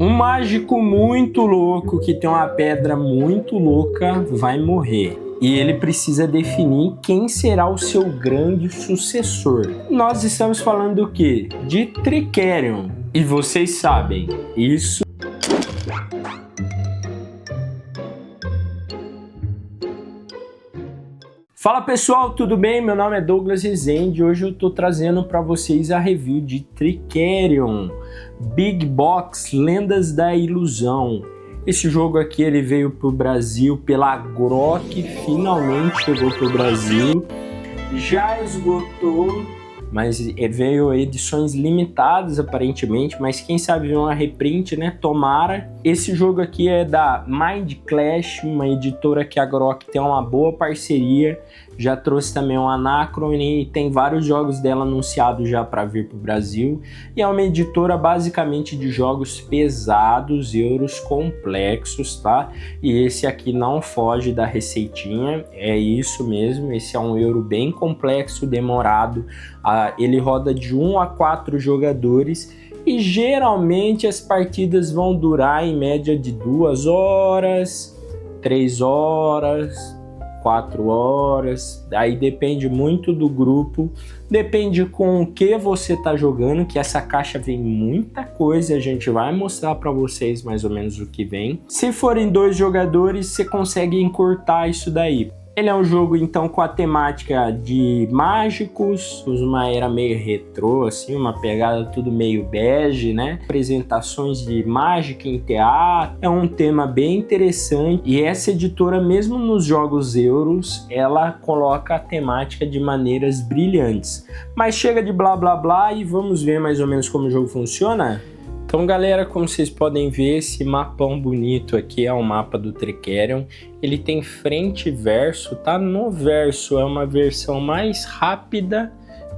Um mágico muito louco que tem uma pedra muito louca vai morrer. E ele precisa definir quem será o seu grande sucessor. Nós estamos falando do quê? De Trickerion. E vocês sabem, isso... Fala pessoal, tudo bem? Meu nome é Douglas Rezende e hoje eu tô trazendo para vocês a review de Trickerion Big Box Lendas da Ilusão. Esse jogo aqui ele veio pro Brasil pela Grok, finalmente chegou pro Brasil, já esgotou, mas veio edições limitadas aparentemente, mas quem sabe ver uma reprint, né? Tomara. Esse jogo aqui é da Mind Clash, uma editora que a Grok tem uma boa parceria, já trouxe também um Anachrony e tem vários jogos dela anunciados já para vir para o Brasil. E é uma editora basicamente de jogos pesados, euros complexos, tá? E esse aqui não foge da receitinha, é isso mesmo, esse é um euro bem complexo, demorado. Ele roda de 1 a 4 jogadores e geralmente as partidas vão durar em média de 2 horas, 3 horas, 4 horas, aí depende muito do grupo, depende com o que você tá jogando, que essa caixa vem muita coisa, a gente vai mostrar para vocês mais ou menos o que vem. Se forem 2 jogadores, você consegue encurtar isso daí. Ele é um jogo então com a temática de mágicos, uma era meio retrô, assim, uma pegada tudo meio bege, né? Apresentações de mágica em teatro, é um tema bem interessante e essa editora, mesmo nos jogos euros, ela coloca a temática de maneiras brilhantes. Mas chega de blá blá blá e vamos ver mais ou menos como o jogo funciona? Então galera, como vocês podem ver, esse mapão bonito aqui é um mapa do Trickerion. Ele tem frente e verso, tá? No verso é uma versão mais rápida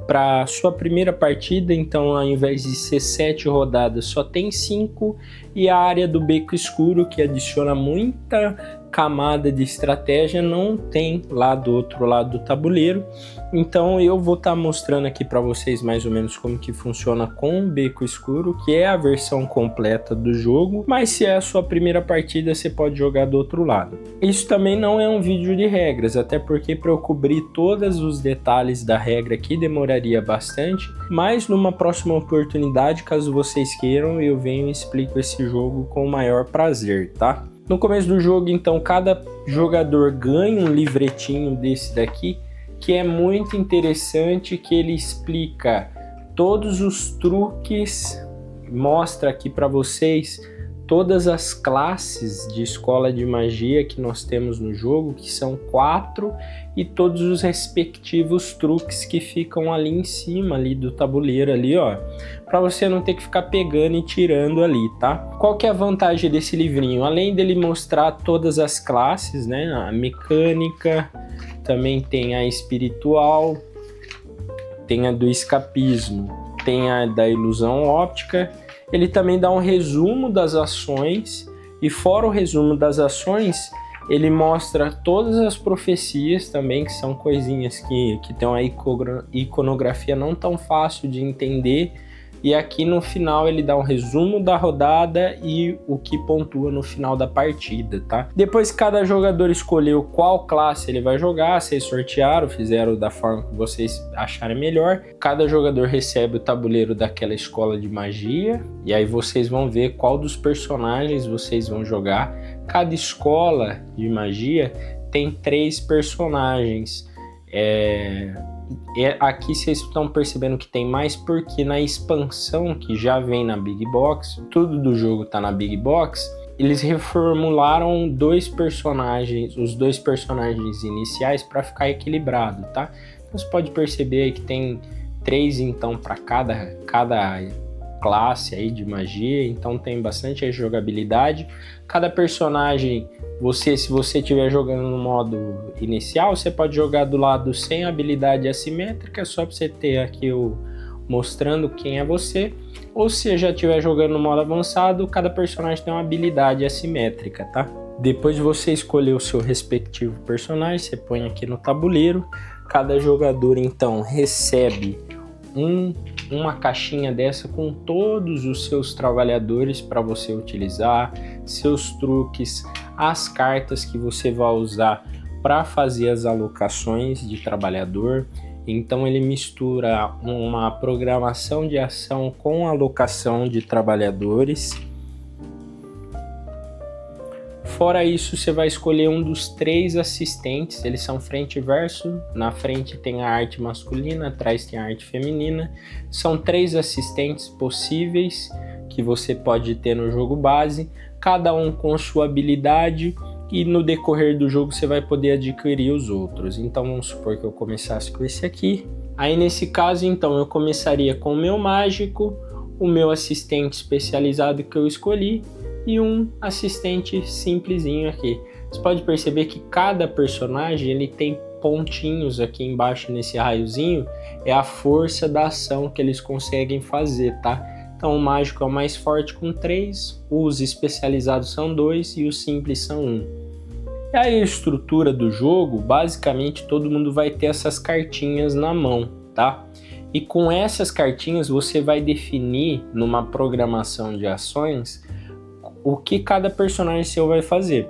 para sua primeira partida, então ao invés de ser 7 rodadas só tem 5, e a área do beco escuro, que adiciona muita camada de estratégia, não tem lá do outro lado do tabuleiro. Então eu vou estar mostrando aqui para vocês mais ou menos como que funciona com o beco escuro, que é a versão completa do jogo, mas se é a sua primeira partida você pode jogar do outro lado. Isso também não é um vídeo de regras, até porque para eu cobrir todos os detalhes da regra aqui demoraria bastante, mas numa próxima oportunidade, caso vocês queiram, eu venho e explico esse jogo com o maior prazer, tá? No começo do jogo, então, cada jogador ganha um livretinho desse daqui, que é muito interessante, que ele explica todos os truques, mostra aqui para vocês todas as classes de escola de magia que nós temos no jogo, que são 4, e todos os respectivos truques que ficam ali em cima ali do tabuleiro ali, ó, para você não ter que ficar pegando e tirando ali, tá? Qual que é a vantagem desse livrinho? Além dele mostrar todas as classes, né, a mecânica, também tem a espiritual, tem a do escapismo, tem a da ilusão óptica. Ele também dá um resumo das ações, e fora o resumo das ações, ele mostra todas as profecias também, que são coisinhas que tem uma iconografia não tão fácil de entender. E aqui no final ele dá um resumo da rodada e o que pontua no final da partida, tá? Depois que cada jogador escolheu qual classe ele vai jogar, vocês sortearam, fizeram da forma que vocês acharem melhor. Cada jogador recebe o tabuleiro daquela escola de magia e aí vocês vão ver qual dos personagens vocês vão jogar. Cada escola de magia tem 3 personagens. Aqui vocês estão percebendo que tem mais porque na expansão que já vem na Big Box, tudo do jogo tá na Big Box, eles reformularam 2 personagens, os 2 personagens iniciais para ficar equilibrado, tá? Então você pode perceber aí que tem 3 então para cada classe aí de magia, então tem bastante jogabilidade. Cada personagem, se você estiver jogando no modo inicial, você pode jogar do lado sem habilidade assimétrica, só para você ter aqui mostrando quem é você. Ou se já estiver jogando no modo avançado, cada personagem tem uma habilidade assimétrica, tá? Depois de você escolher o seu respectivo personagem, você põe aqui no tabuleiro. Cada jogador então recebe uma caixinha dessa com todos os seus trabalhadores para você utilizar, seus truques, as cartas que você vai usar para fazer as alocações de trabalhador. Então ele mistura uma programação de ação com alocação de trabalhadores. Fora isso, você vai escolher um dos 3 assistentes, eles são frente e verso, na frente tem a arte masculina, atrás tem a arte feminina. São 3 assistentes possíveis que você pode ter no jogo base, cada um com sua habilidade, e no decorrer do jogo você vai poder adquirir os outros. Então vamos supor que eu começasse com esse aqui. Aí nesse caso, então, eu começaria com o meu mágico, o meu assistente especializado que eu escolhi, e um assistente simplesinho aqui. Você pode perceber que cada personagem ele tem pontinhos aqui embaixo nesse raiozinho, é a força da ação que eles conseguem fazer, tá? Então o mágico é o mais forte com 3, os especializados são 2 e os simples são 1. E aí a estrutura do jogo, basicamente todo mundo vai ter essas cartinhas na mão, tá? E com essas cartinhas você vai definir numa programação de ações o que cada personagem seu vai fazer.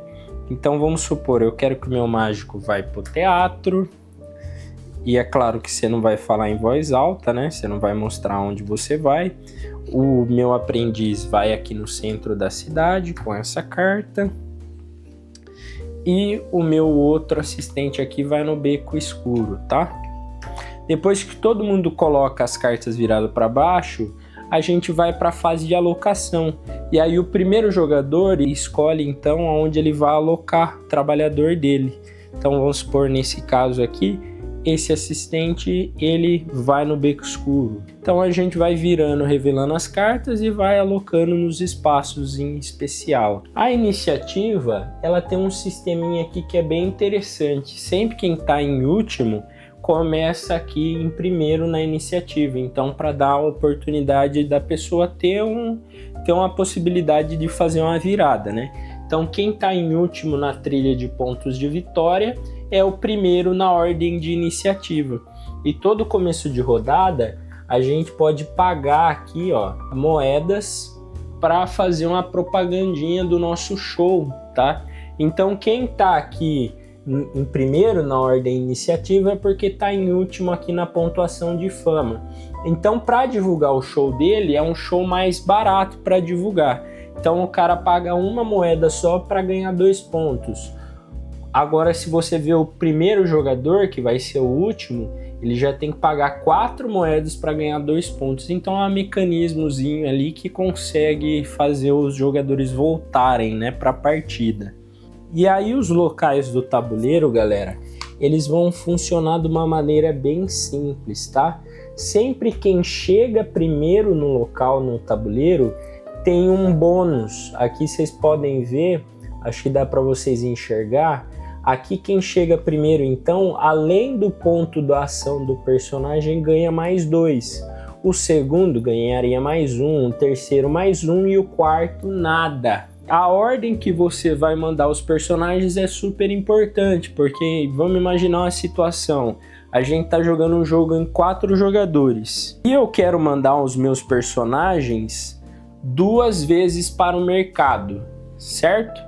Então vamos supor, eu quero que o meu mágico vai pro teatro, e é claro que você não vai falar em voz alta, né? Você não vai mostrar onde você vai. O meu aprendiz vai aqui no centro da cidade com essa carta, e o meu outro assistente aqui vai no beco escuro, tá? Depois que todo mundo coloca as cartas viradas para baixo, a gente vai para a fase de alocação. E aí o primeiro jogador escolhe então onde ele vai alocar o trabalhador dele. Então vamos supor nesse caso aqui, esse assistente ele vai no beco escuro. Então a gente vai virando, revelando as cartas e vai alocando nos espaços em especial. A iniciativa, ela tem um sisteminha aqui que é bem interessante. Sempre quem está em último começa aqui em primeiro na iniciativa, então para dar a oportunidade da pessoa ter uma possibilidade de fazer uma virada, né? Então quem está em último na trilha de pontos de vitória é o primeiro na ordem de iniciativa. E todo começo de rodada a gente pode pagar aqui, ó, moedas para fazer uma propagandinha do nosso show, tá? Então quem está aqui em primeiro na ordem iniciativa é porque está em último aqui na pontuação de fama. Então para divulgar o show dele é um show mais barato para divulgar. Então o cara paga uma moeda só para ganhar 2 pontos. Agora se você vê o primeiro jogador, que vai ser o último, ele já tem que pagar 4 moedas para ganhar 2 pontos. Então é um mecanismozinho ali que consegue fazer os jogadores voltarem, né, para a partida. E aí os locais do tabuleiro, galera, eles vão funcionar de uma maneira bem simples, tá? Sempre quem chega primeiro no local, no tabuleiro, tem um bônus. Aqui vocês podem ver, acho que dá para vocês enxergar. Aqui quem chega primeiro, então, além do ponto da ação do personagem, ganha mais 2. O segundo ganharia mais 1, o terceiro mais 1 e o quarto nada. A ordem que você vai mandar os personagens é super importante, porque vamos imaginar uma situação. A gente tá jogando um jogo em 4 jogadores e eu quero mandar os meus personagens 2 vezes para o mercado, certo?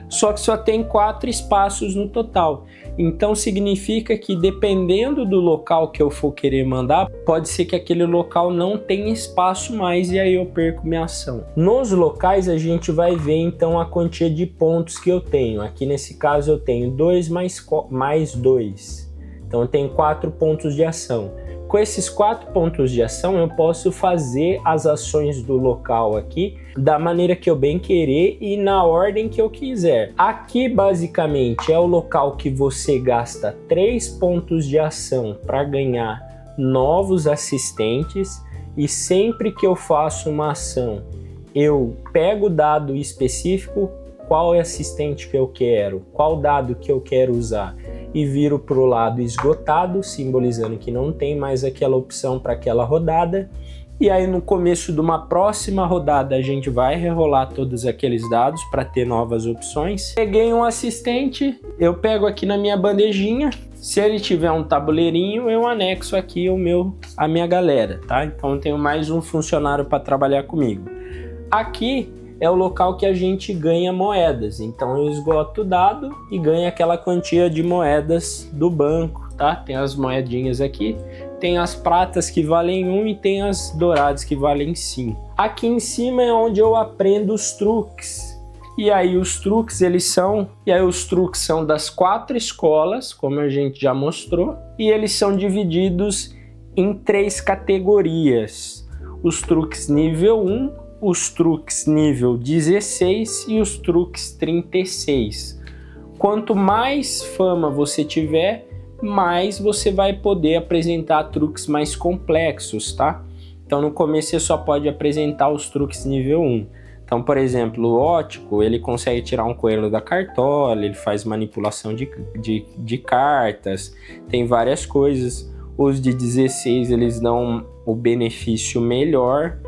Só que só tem 4 espaços no total. Então significa que dependendo do local que eu for querer mandar, pode ser que aquele local não tenha espaço mais e aí eu perco minha ação. Nos locais a gente vai ver então a quantia de pontos que eu tenho. Aqui nesse caso eu tenho 2 mais 2. Então eu tenho 4 pontos de ação. Com esses 4 pontos de ação eu posso fazer as ações do local aqui da maneira que eu bem querer e na ordem que eu quiser. Aqui basicamente é o local que você gasta 3 pontos de ação para ganhar novos assistentes, e sempre que eu faço uma ação eu pego o dado específico, qual é assistente que eu quero, qual dado que eu quero usar, e viro para o lado esgotado, simbolizando que não tem mais aquela opção para aquela rodada. E aí no começo de uma próxima rodada a gente vai rerolar todos aqueles dados para ter novas opções. Peguei um assistente, eu pego aqui na minha bandejinha, Se ele tiver um tabuleirinho, eu anexo aqui a minha galera, tá? Então eu tenho mais um funcionário para trabalhar comigo. Aqui é o local que a gente ganha moedas, então eu esgoto o dado e ganho aquela quantia de moedas do banco, tá? Tem as moedinhas aqui, tem as pratas que valem 1 e tem as douradas que valem 5. Aqui em cima é onde eu aprendo os truques. E aí os truques são das 4 escolas, como a gente já mostrou, e eles são divididos em 3 categorias. Os truques nível 1, os truques nível 16 e os truques 36. Quanto mais fama você tiver, mais você vai poder apresentar truques mais complexos, tá? Então no começo você só pode apresentar os truques nível 1. Então, por exemplo, o ótico, ele consegue tirar um coelho da cartola, ele faz manipulação de cartas, tem várias coisas. Os de 16, eles dão o benefício melhor.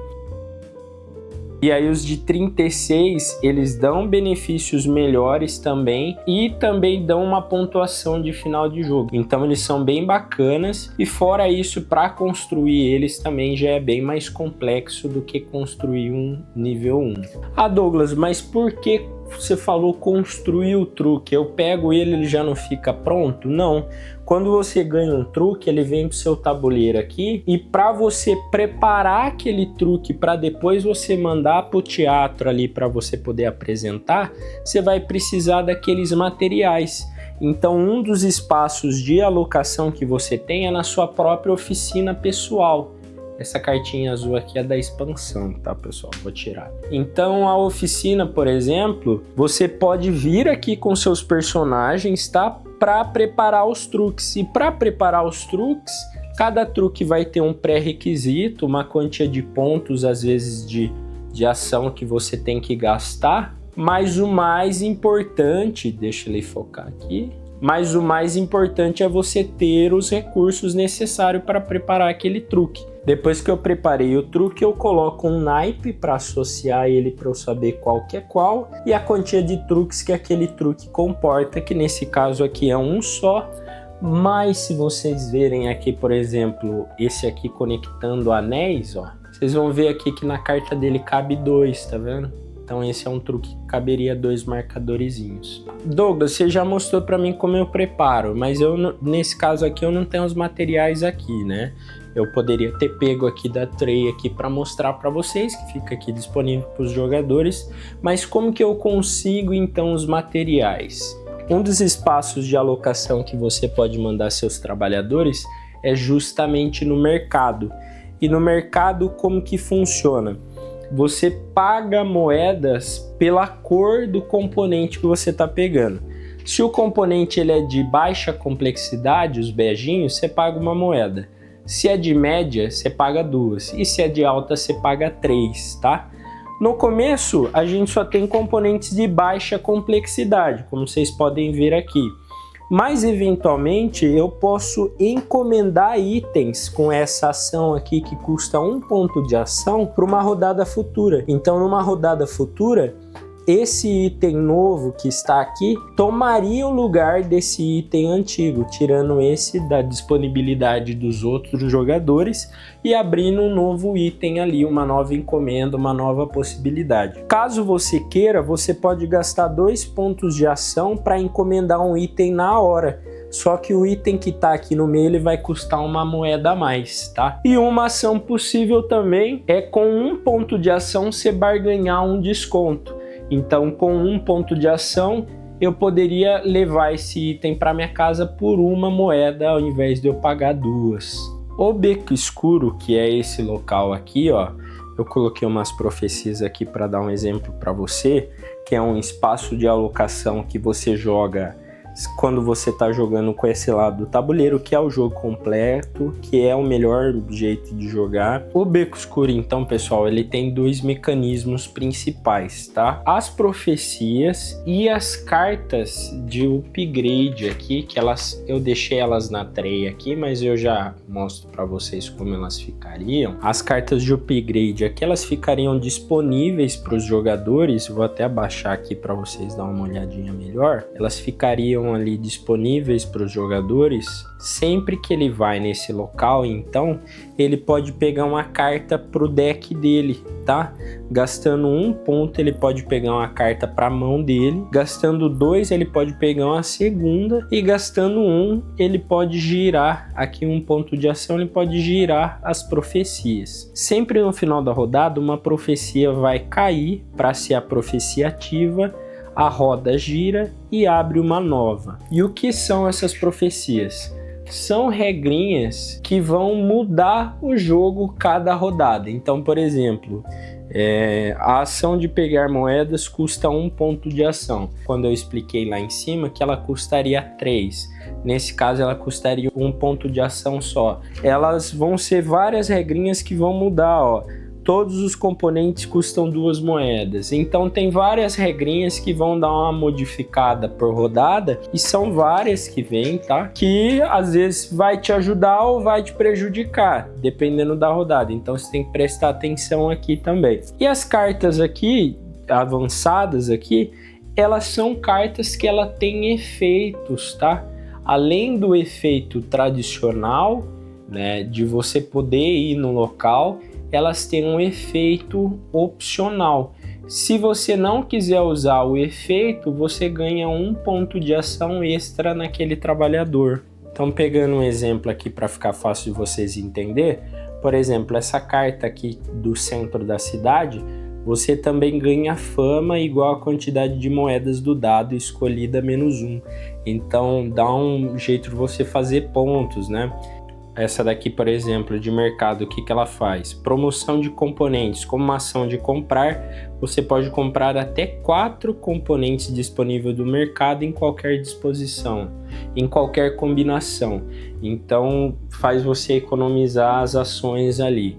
E aí os de 36, eles dão benefícios melhores também e também dão uma pontuação de final de jogo. Então eles são bem bacanas e fora isso, para construir eles também já é bem mais complexo do que construir um nível 1. Ah, Douglas, mas por que você falou construir o truque? Eu pego ele já não fica pronto? Não. Quando você ganha um truque, ele vem pro seu tabuleiro aqui e para você preparar aquele truque para depois você mandar pro teatro ali para você poder apresentar, você vai precisar daqueles materiais. Então um dos espaços de alocação que você tem é na sua própria oficina pessoal. Essa cartinha azul aqui é da expansão, tá, pessoal? Vou tirar. Então, a oficina, por exemplo, você pode vir aqui com seus personagens, tá? Para preparar os truques. E para preparar os truques, cada truque vai ter um pré-requisito, uma quantia de pontos, às vezes de ação que você tem que gastar. Mas o mais importante, deixa ele focar aqui. Mas o mais importante é você ter os recursos necessários para preparar aquele truque. Depois que eu preparei o truque, eu coloco um naipe para associar ele para eu saber qual que é qual e a quantia de truques que aquele truque comporta, que nesse caso aqui é um só. Mas se vocês verem aqui, por exemplo, esse aqui conectando anéis, ó, vocês vão ver aqui que na carta dele cabe 2, tá vendo? Então esse é um truque que caberia 2 marcadorezinhos. Douglas, você já mostrou para mim como eu preparo, mas nesse caso aqui eu não tenho os materiais aqui, né? Eu poderia ter pego aqui da tray aqui para mostrar para vocês, que fica aqui disponível para os jogadores, mas como que eu consigo então os materiais? Um dos espaços de alocação que você pode mandar seus trabalhadores é justamente no mercado. E no mercado como que funciona? Você paga moedas pela cor do componente que você está pegando. Se o componente ele é de baixa complexidade, os beijinhos, você paga uma moeda. Se é de média, você paga 2. E se é de alta, você paga 3, tá? No começo, a gente só tem componentes de baixa complexidade, como vocês podem ver aqui. Mas, eventualmente, eu posso encomendar itens com essa ação aqui que custa 1 ponto de ação para uma rodada futura. Então, numa rodada futura, esse item novo que está aqui tomaria o lugar desse item antigo, tirando esse da disponibilidade dos outros jogadores e abrindo um novo item ali, uma nova encomenda, uma nova possibilidade. Caso você queira, você pode gastar 2 pontos de ação para encomendar um item na hora. Só que o item que está aqui no meio ele vai custar uma moeda a mais, tá? E uma ação possível também é com 1 ponto de ação você barganhar um desconto. Então, com 1 ponto de ação, eu poderia levar esse item para minha casa por 1 moeda, ao invés de eu pagar 2. O Beco Escuro, que é esse local aqui, ó, eu coloquei umas profecias aqui para dar um exemplo para você, que é um espaço de alocação que você joga quando você está jogando com esse lado do tabuleiro, que é o jogo completo, que é o melhor jeito de jogar. O Beco Escuro, então, pessoal, ele tem 2 mecanismos principais, tá? As profecias e as cartas de upgrade aqui, que eu deixei elas na tray aqui, mas eu já mostro para vocês como elas ficariam. As cartas de upgrade aqui, elas ficariam disponíveis para os jogadores, vou até abaixar aqui para vocês dar uma olhadinha melhor. Elas ficariam estão ali disponíveis para os jogadores, sempre que ele vai nesse local, então, ele pode pegar uma carta para o deck dele, tá? Gastando 1 ponto, ele pode pegar uma carta para a mão dele. Gastando 2, ele pode pegar uma segunda. E gastando 1, ele pode girar, aqui 1 ponto de ação, ele pode girar as profecias. Sempre no final da rodada, uma profecia vai cair para ser a profecia ativa. A roda gira e abre uma nova. E o que são essas profecias? São regrinhas que vão mudar o jogo cada rodada. Então, por exemplo, a ação de pegar moedas custa 1 ponto de ação. Quando eu expliquei lá em cima que ela custaria 3. Nesse caso, ela custaria 1 ponto de ação só. Elas vão ser várias regrinhas que vão mudar, ó. Todos os componentes custam 2 moedas. Então tem várias regrinhas que vão dar uma modificada por rodada. E são várias que vêm, tá? Que às vezes vai te ajudar ou vai te prejudicar, dependendo da rodada. Então você tem que prestar atenção aqui também. E as cartas aqui, avançadas aqui, elas são cartas que ela tem efeitos, tá? Além do efeito tradicional, né, de você poder ir no local, elas têm um efeito opcional. Se você não quiser usar o efeito, você ganha 1 ponto de ação extra naquele trabalhador. Então, pegando um exemplo aqui para ficar fácil de vocês entenderem, por exemplo, essa carta aqui do centro da cidade, você também ganha fama igual a quantidade de moedas do dado escolhida menos 1. Então, dá um jeito de você fazer pontos, né? Essa daqui, por exemplo, de mercado, o que ela faz? Promoção de componentes. Como uma ação de comprar, você pode comprar até 4 componentes disponíveis do mercado em qualquer disposição, em qualquer combinação. Então, faz você economizar as ações ali.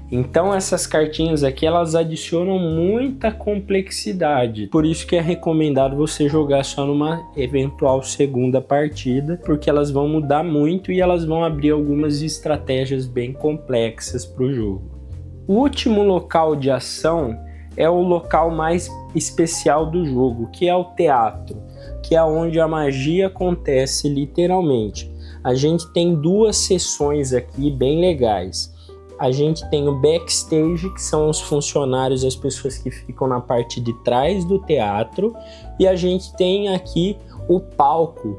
Então essas cartinhas aqui, elas adicionam muita complexidade. Por isso que é recomendado você jogar só numa eventual segunda partida, porque elas vão mudar muito e elas vão abrir algumas estratégias bem complexas para o jogo. O último local de ação é o local mais especial do jogo, que é o teatro, que é onde a magia acontece literalmente. A gente tem 2 sessões aqui bem legais. A gente tem o backstage, que são os funcionários, as pessoas que ficam na parte de trás do teatro, e a gente tem aqui o palco.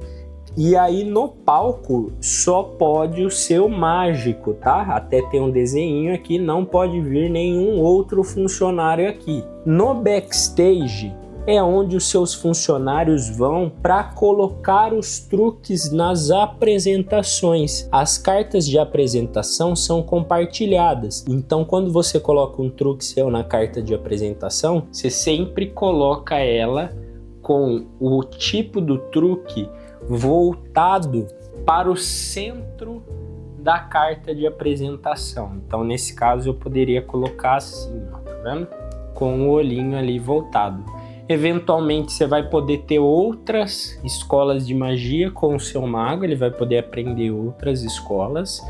E aí no palco só pode o seu mágico, tá? Até tem um desenho aqui, não pode vir nenhum outro funcionário aqui. No backstage é onde os seus funcionários vão para colocar os truques nas apresentações. As cartas de apresentação são compartilhadas. Então, quando você coloca um truque seu na carta de apresentação, você sempre coloca ela com o tipo do truque voltado para o centro da carta de apresentação. Então, nesse caso, eu poderia colocar assim, ó, tá vendo? Com o olhinho ali voltado. Eventualmente você vai poder ter outras escolas de magia com o seu mago, ele vai poder aprender outras escolas.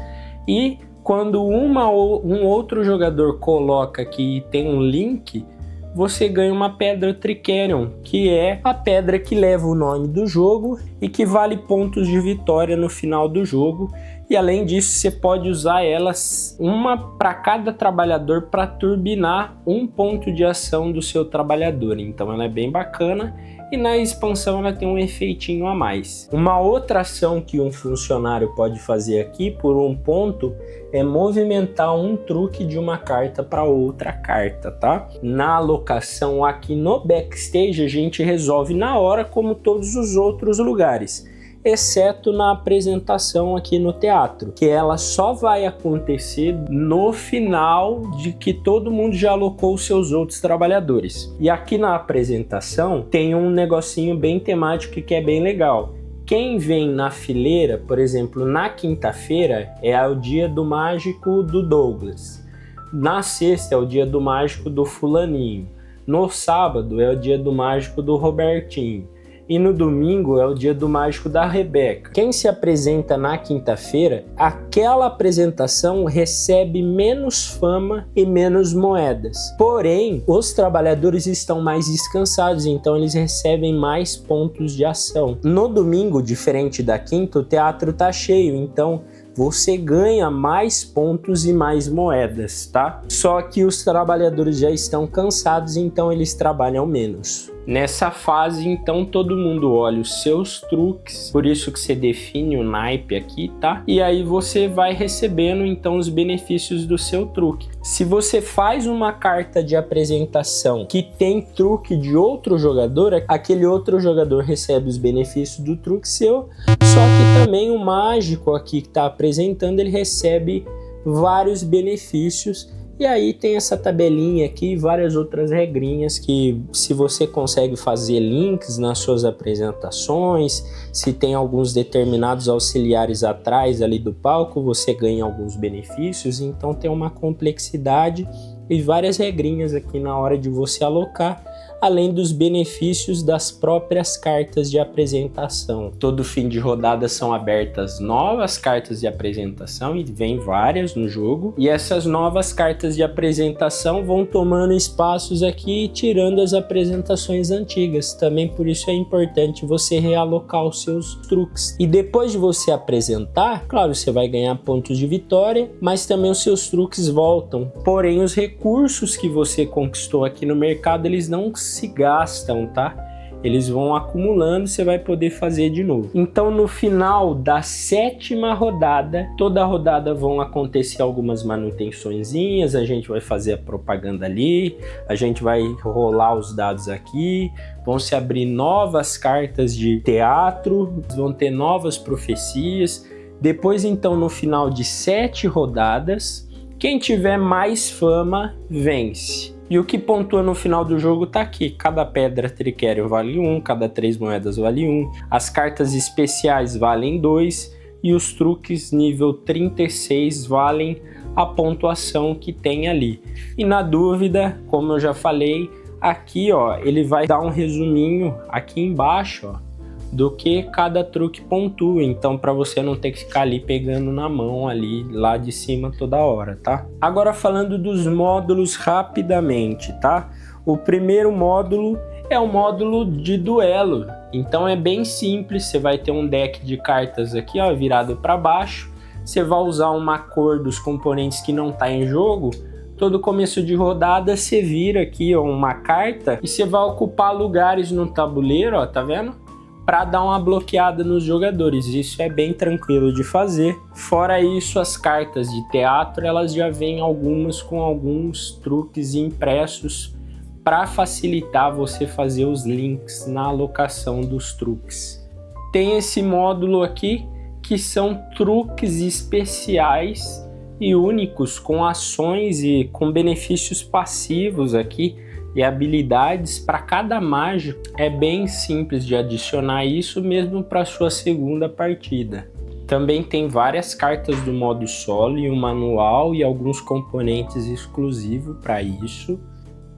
E quando um outro jogador coloca aqui e tem um link, você ganha uma pedra Trickerion, que é a pedra que leva o nome do jogo e que vale pontos de vitória no final do jogo. E além disso, você pode usar elas, uma para cada trabalhador, para turbinar 1 ponto de ação do seu trabalhador. Então ela é bem bacana e na expansão ela tem um efeitinho a mais. Uma outra ação que um funcionário pode fazer aqui por 1 ponto é movimentar um truque de uma carta para outra carta, tá? Na alocação aqui no backstage a gente resolve na hora, como todos os outros lugares, exceto na apresentação aqui no teatro, que ela só vai acontecer no final de que todo mundo já alocou os seus outros trabalhadores. E aqui na apresentação tem um negocinho bem temático que é bem legal. Quem vem na fileira, por exemplo, na quinta-feira é o dia do mágico do Douglas. Na sexta é o dia do mágico do fulaninho. No sábado é o dia do mágico do Robertinho. e no domingo é o dia do mágico da Rebeca. Quem se apresenta na quinta-feira, aquela apresentação recebe menos fama e menos moedas. Porém, os trabalhadores estão mais descansados, então eles recebem mais pontos de ação. No domingo, diferente da quinta, o teatro tá cheio, então você ganha mais pontos e mais moedas, tá? Só que os trabalhadores já estão cansados, então eles trabalham menos. Nessa fase, então, todo mundo olha os seus truques, por isso que você define o naipe aqui, tá? E aí você vai recebendo, então, os benefícios do seu truque. Se você faz uma carta de apresentação que tem truque de outro jogador, aquele outro jogador recebe os benefícios do truque seu, só que também o mágico aqui que está apresentando, ele recebe vários benefícios. E aí tem essa tabelinha aqui e várias outras regrinhas que, se você consegue fazer links nas suas apresentações, se tem alguns determinados auxiliares atrás ali do palco, você ganha alguns benefícios. Então tem uma complexidade e várias regrinhas aqui na hora de você alocar, além dos benefícios das próprias cartas de apresentação. Todo fim de rodada são abertas novas cartas de apresentação e vem várias no jogo. E essas novas cartas de apresentação vão tomando espaços aqui e tirando as apresentações antigas. Também por isso é importante você realocar os seus truques. E depois de você apresentar, claro, você vai ganhar pontos de vitória, mas também os seus truques voltam. Porém, os recursos que você conquistou aqui no mercado, eles não se gastam, tá? Eles vão acumulando, você vai poder fazer de novo. Então, no final da 7ª rodada, toda rodada vão acontecer algumas manutençõezinhas, a gente vai fazer a propaganda ali, a gente vai rolar os dados aqui, vão se abrir novas cartas de teatro, vão ter novas profecias. Depois, então, no final de 7 rodadas, quem tiver mais fama vence. E o que pontua no final do jogo tá aqui. Cada pedra Trickerion vale 1, cada 3 moedas vale 1. As cartas especiais valem 2 e os truques nível 36 valem a pontuação que tem ali. E na dúvida, como eu já falei, aqui ó, ele vai dar um resuminho aqui embaixo, ó, do que cada truque pontua, então para você não ter que ficar ali pegando na mão ali lá de cima toda hora, tá? Agora falando dos módulos rapidamente, tá? O primeiro módulo é o módulo de duelo, então é bem simples, você vai ter um deck de cartas aqui, ó, virado para baixo, você vai usar uma cor dos componentes que não tá em jogo. Todo começo de rodada você vira aqui ó, uma carta e você vai ocupar lugares no tabuleiro, ó, tá vendo? Para dar uma bloqueada nos jogadores. Isso é bem tranquilo de fazer. Fora isso, as cartas de teatro, elas já vêm algumas com alguns truques impressos para facilitar você fazer os links na alocação dos truques. Tem esse módulo aqui que são truques especiais e únicos com ações e com benefícios passivos aqui e habilidades para cada mágico. É bem simples de adicionar isso mesmo para sua segunda partida. Também tem várias cartas do modo solo e um manual e alguns componentes exclusivos para isso.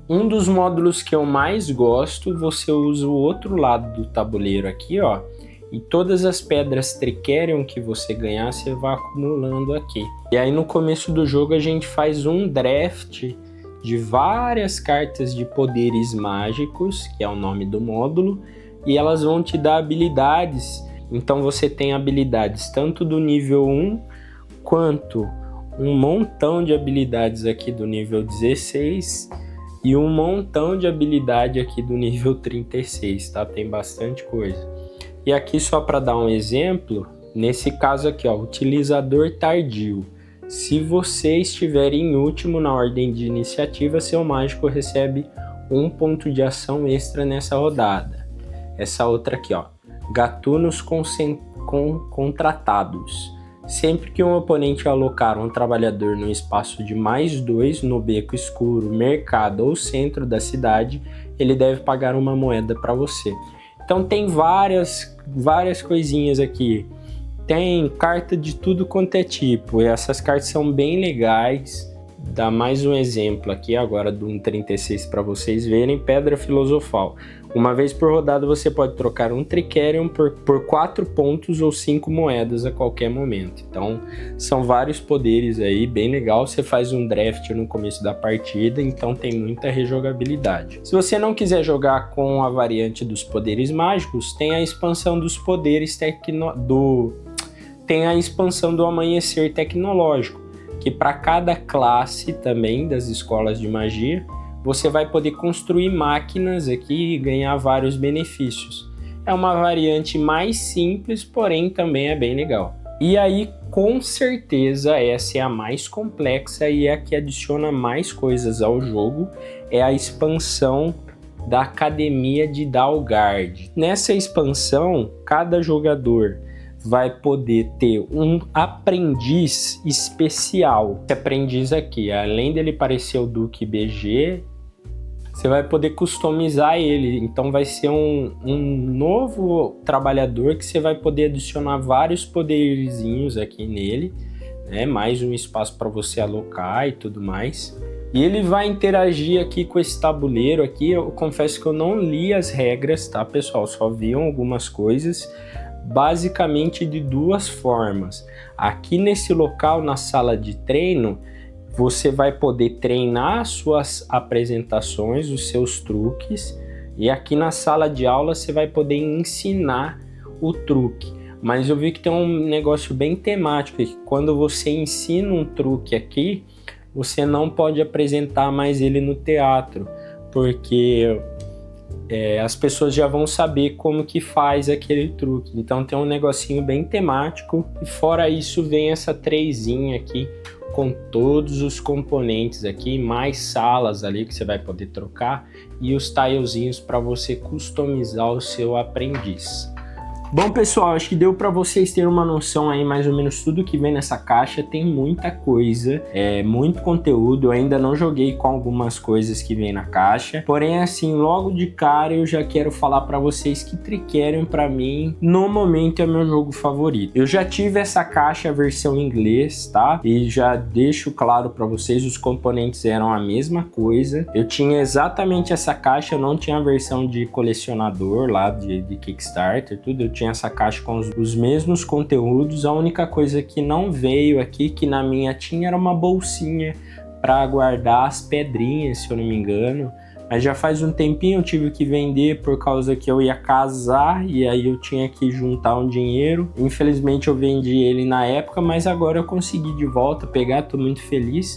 Um dos módulos que eu mais gosto, você usa o outro lado do tabuleiro aqui, ó, e todas as pedras Trickerion que você ganhar, você vai acumulando aqui. E aí no começo do jogo a gente faz um draft de várias cartas de poderes mágicos, que é o nome do módulo, e elas vão te dar habilidades. Então você tem habilidades tanto do nível 1, quanto um montão de habilidades aqui do nível 16, e um montão de habilidade aqui do nível 36, tá? Tem bastante coisa. E aqui só para dar um exemplo, nesse caso aqui, ó, utilizador tardio. Se você estiver em último na ordem de iniciativa, seu mágico recebe 1 ponto de ação extra nessa rodada. Essa outra aqui, ó, gatunos contratados. Sempre que um oponente alocar um trabalhador no espaço de mais 2 no beco escuro, mercado ou centro da cidade, ele deve pagar uma moeda para você. Então tem várias coisinhas aqui. Tem carta de tudo quanto é tipo, e essas cartas são bem legais. Dá mais um exemplo aqui agora do 136 para vocês verem. Pedra filosofal. Uma vez por rodada você pode trocar um Trickerion por 4 pontos ou 5 moedas a qualquer momento. Então são vários poderes aí, bem legal. Você faz um draft no começo da partida, então tem muita rejogabilidade. Se você não quiser jogar com a variante dos poderes mágicos, tem a expansão dos poderes tem a expansão do amanhecer tecnológico, que para cada classe também das escolas de magia, você vai poder construir máquinas aqui e ganhar vários benefícios. É uma variante mais simples, porém também é bem legal. E aí, com certeza, essa é a mais complexa e é a que adiciona mais coisas ao jogo, é a expansão da Academia de Dalgard. Nessa expansão, cada jogador vai poder ter um aprendiz especial. Esse aprendiz aqui, além dele parecer o Duque BG, você vai poder customizar ele. Então vai ser um novo trabalhador que você vai poder adicionar vários poderzinhos aqui nele, né? Mais um espaço para você alocar e tudo mais. E ele vai interagir aqui com esse tabuleiro aqui. Eu confesso que eu não li as regras, tá, pessoal? Só vi algumas coisas. Basicamente de duas formas. Aqui nesse local, na sala de treino, você vai poder treinar suas apresentações, os seus truques, e aqui na sala de aula você vai poder ensinar o truque. Mas eu vi que tem um negócio bem temático, que quando você ensina um truque aqui, você não pode apresentar mais ele no teatro, porque as pessoas já vão saber como que faz aquele truque. Então tem um negocinho bem temático, e fora isso vem essa trezinha aqui com todos os componentes aqui, mais salas ali que você vai poder trocar e os tilezinhos para você customizar o seu aprendiz. Bom, pessoal, acho que deu para vocês terem uma noção aí mais ou menos tudo que vem nessa caixa. Tem muita coisa, muito conteúdo. Eu ainda não joguei com algumas coisas que vem na caixa, porém assim, logo de cara eu já quero falar para vocês que Trickerion para mim no momento é meu jogo favorito. Eu já tive essa caixa versão em inglês, tá? E já deixo claro para vocês, os componentes eram a mesma coisa. Eu tinha exatamente essa caixa, eu não tinha a versão de colecionador lá de Kickstarter, tudo. Eu tinha essa caixa com os mesmos conteúdos. A única coisa que não veio aqui, que na minha tinha, era uma bolsinha para guardar as pedrinhas, se eu não me engano. Mas já faz um tempinho eu tive que vender por causa que eu ia casar e aí eu tinha que juntar um dinheiro. Infelizmente eu vendi ele na época, mas agora eu consegui de volta pegar, tô muito feliz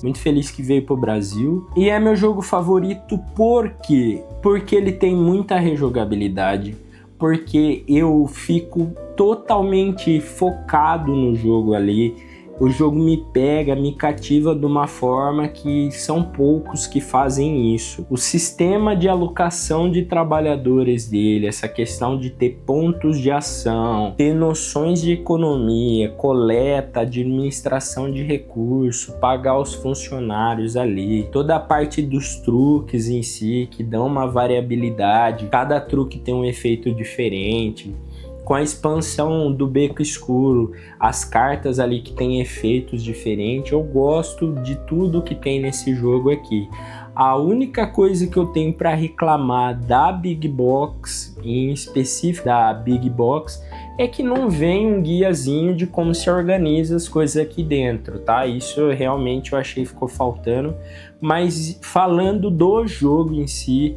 que veio pro Brasil. E é meu jogo favorito por quê? Porque ele tem muita rejogabilidade. Porque eu fico totalmente focado no jogo ali. O jogo me pega, me cativa de uma forma que são poucos que fazem isso. O sistema de alocação de trabalhadores dele, essa questão de ter pontos de ação, ter noções de economia, coleta, administração de recurso, pagar os funcionários ali, toda a parte dos truques em si, que dão uma variabilidade, cada truque tem um efeito diferente. Com a expansão do Beco Escuro, as cartas ali que tem efeitos diferentes, eu gosto de tudo que tem nesse jogo aqui. A única coisa que eu tenho para reclamar da Big Box, em específico da Big Box, é que não vem um guiazinho de como se organiza as coisas aqui dentro, tá? Isso realmente eu achei que ficou faltando, mas falando do jogo em si,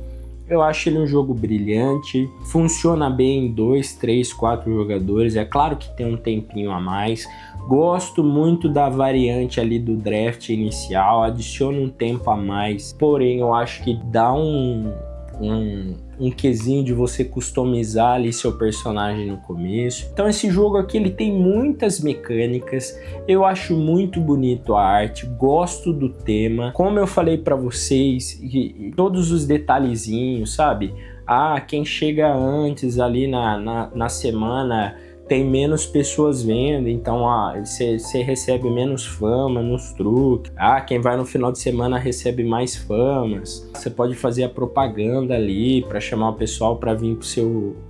eu acho ele um jogo brilhante, funciona bem em 2, 3, 4 jogadores, é claro que tem um tempinho a mais. Gosto muito da variante ali do draft inicial, adiciona um tempo a mais, porém eu acho que dá um quesinho de você customizar ali seu personagem no começo. Então esse jogo aqui ele tem muitas mecânicas, eu acho muito bonito a arte, gosto do tema, como eu falei para vocês, todos os detalhezinhos, sabe? Quem chega antes ali na semana tem menos pessoas vendo, então você recebe menos fama nos truques. Quem vai no final de semana recebe mais famas. Você pode fazer a propaganda ali para chamar o pessoal para vir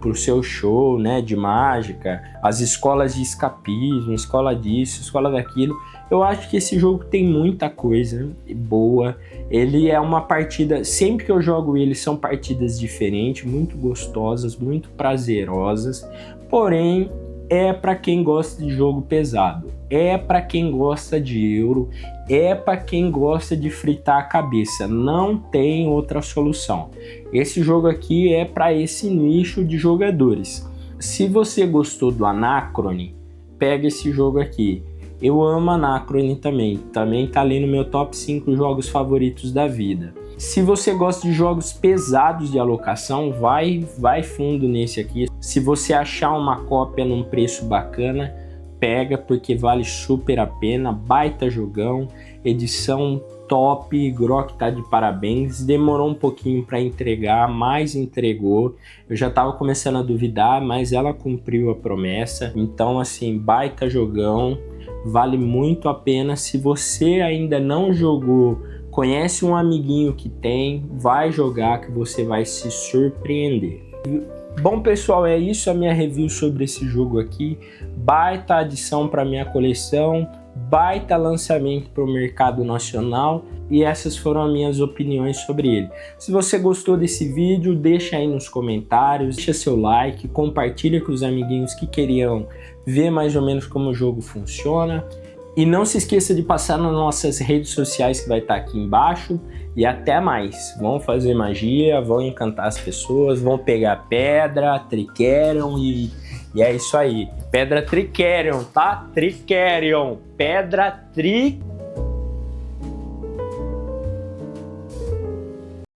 pro seu show, né, de mágica. As escolas de escapismo, escola disso, escola daquilo. Eu acho que esse jogo tem muita coisa boa. Ele é uma partida, sempre que eu jogo ele, são partidas diferentes, muito gostosas, muito prazerosas. Porém, é para quem gosta de jogo pesado, é para quem gosta de euro, é para quem gosta de fritar a cabeça. Não tem outra solução. Esse jogo aqui é para esse nicho de jogadores. Se você gostou do Anacrone, pega esse jogo aqui. Eu amo Anacrone também tá ali no meu top 5 jogos favoritos da vida. Se você gosta de jogos pesados de alocação, vai fundo nesse aqui. Se você achar uma cópia num preço bacana, pega, porque vale super a pena. Baita jogão, edição top, Grok tá de parabéns. Demorou um pouquinho para entregar, mas entregou. Eu já tava começando a duvidar, mas ela cumpriu a promessa. Então assim, baita jogão, vale muito a pena. Se você ainda não jogou, conhece um amiguinho que tem, vai jogar que você vai se surpreender. Bom pessoal, é isso a minha review sobre esse jogo aqui. Baita adição para minha coleção, baita lançamento para o mercado nacional, e essas foram as minhas opiniões sobre ele. Se você gostou desse vídeo, deixa aí nos comentários, deixa seu like, compartilha com os amiguinhos que queriam ver mais ou menos como o jogo funciona. E não se esqueça de passar nas nossas redes sociais que vai estar aqui embaixo. E até mais. Vão fazer magia, vão encantar as pessoas, vão pegar pedra, Trickerion e é isso aí. Pedra Trickerion, tá? Trickerion. Pedra Trickerion.